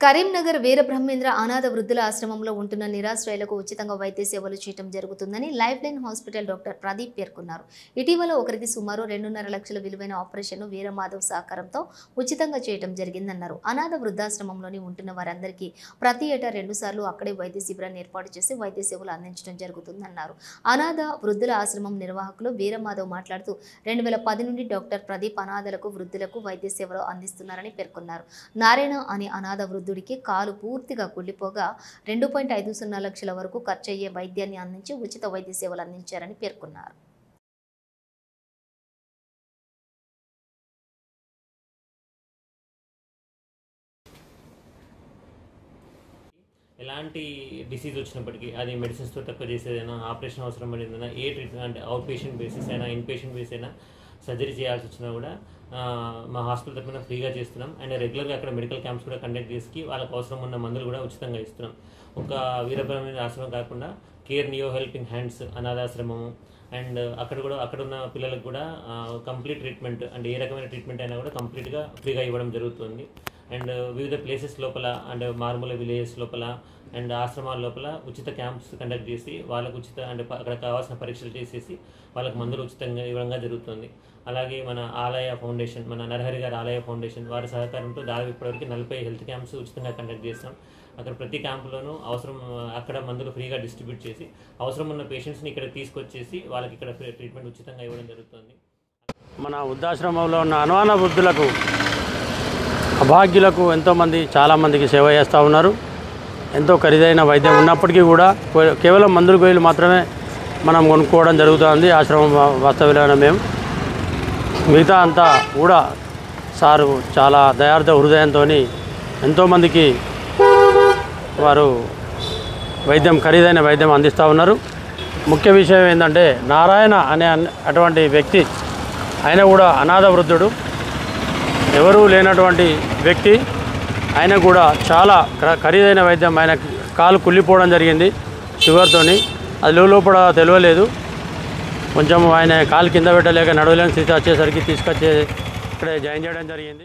కరీంనగర్ వీరబ్రహ్మేంద్ర అనాథ వృద్ధుల ఆశ్రమంలో ఉంటున్న నిరాశ్రయులకు ఉచితంగా వైద్య సేవలు చేయడం జరుగుతుందని life line hospital doctor Pradeep పేర్కొన్నారు. ఇటీవల ఒకరికి సుమారు 2.5 లక్షల విలువైన ఆపరేషన్ను వీరమాధవ్ సహకారంతో ఉచితంగా చేయడం జరిగిందన్నారు. అనాథ వృద్ధాశ్రమంలోని ఉంటున్న వారందరికీ ప్రతి ఏటా 2 సార్లు అక్కడే వైద్య శిబిరాన్ని ఏర్పాటు చేసి వైద్య సేవలు అందించడం జరుగుతుందన్నారు. అనాథ వృద్ధుల ఆశ్రమం నిర్వాహకులు వీరమాధవ్ మాట్లాడుతూ 2010 నుండి డాక్టర్ ప్రదీప్ అనాథలకు వృద్ధులకు వైద్య సేవలు అందిస్తున్నారని పేర్కొన్నారు. నారాయణ అనే అనాథ వృద్ధుడికి కాలు పూర్తిగా కుళ్ళిపోగా 2.50 లక్షల వరకు ఖర్చయ్యే వైద్యాన్ని అందించి ఉచిత వైద్య సేవలు అందించారని పేర్కొన్నారు. ఎలాంటి డిసీజ్ వచ్చినప్పటికీ అది మెడిసిన్స్తో తక్కువ చేసేదైనా, ఆపరేషన్ అవసరం పడిందైనా, ఏ ట్రీట్మెంట్ అంటే అవుట్ పేషెంట్ బేసిస్ అయినా, ఇన్ పేషెంట్ బేస్ అయినా సర్జరీ చేయాల్సి వచ్చినా కూడా మా హాస్పిటల్ తరఫున ఫ్రీగా చేస్తున్నాం. అండ్ రెగ్యులర్గా అక్కడ మెడికల్ క్యాంప్స్ కూడా కండక్ట్ చేసి వాళ్ళకి అవసరం ఉన్న మందులు కూడా ఉచితంగా ఇస్తున్నాం. ఒక వీరబ్రహ్మేంద్ర ఆశ్రమం కాకుండా కేర్ నియో హెల్పింగ్ హ్యాండ్స్ అనాథాశ్రమము అండ్ అక్కడ ఉన్న పిల్లలకు కూడా కంప్లీట్ ట్రీట్మెంట్ అంటే ఏ రకమైన ట్రీట్మెంట్ అయినా కూడా కంప్లీట్గా ఫ్రీగా ఇవ్వడం జరుగుతుంది. అండ్ వివిధ ప్లేసెస్ లోపల అండ్ మారుమూల విలేజెస్ లోపల అండ్ ఆశ్రమాల లోపల ఉచిత క్యాంప్స్ కండక్ట్ చేసి వాళ్ళకు ఉచిత అంటే అక్కడ కావాల్సిన పరీక్షలు చేసేసి వాళ్ళకి మందులు ఉచితంగా ఇవ్వడం జరుగుతుంది. అలాగే మన ఆలయ ఫౌండేషన్, మన నరహరి గారి ఆలయ ఫౌండేషన్ వారి సహకారంతో దాదాపు ఇప్పటివరకు 40 హెల్త్ క్యాంప్స్ ఉచితంగా కండక్ట్ చేస్తాం. అక్కడ ప్రతి క్యాంపులోనూ అక్కడ మందులు ఫ్రీగా డిస్ట్రిబ్యూట్ చేసి అవసరం ఉన్న పేషెంట్స్ని ఇక్కడ తీసుకొచ్చేసి వాళ్ళకి ఇక్కడ ట్రీట్మెంట్ ఉచితంగా ఇవ్వడం జరుగుతుంది. మన వృద్ధాశ్రమంలో ఉన్న అనుమాన వృద్ధులకు, అభాగ్యులకు ఎంతోమంది చాలామందికి సేవ చేస్తూ ఉన్నారు. ఎంతో ఖరీదైన వైద్యం ఉన్నప్పటికీ కూడా కేవలం మందుల గోయిలు మాత్రమే మనం కొనుక్కోవడం జరుగుతుంది. ఆశ్రమం వాస్తవ్యంలో మేము మిగతా అంతా కూడా సారు చాలా దయార్థ హృదయంతో ఎంతోమందికి వారు ఖరీదైన వైద్యం అందిస్తూ ఉన్నారు. ముఖ్య విషయం ఏంటంటే నారాయణ అనే అటువంటి వ్యక్తి, ఆయన కూడా అనాథ వృద్ధుడు, ఎవరూ లేనటువంటి వ్యక్తి. ఆయన కూడా చాలా ఖరీదైన వైద్యం, ఆయన కాలు కుళ్ళిపోవడం జరిగింది షుగర్తోని. అది లోపల తెలియలేదు. కొంచెం ఆయన కాలు కింద పెట్టలేక నడవలేని స్థితి వచ్చేసరికి తీసుకొచ్చి ఇక్కడ జాయిన్ చేయడం జరిగింది.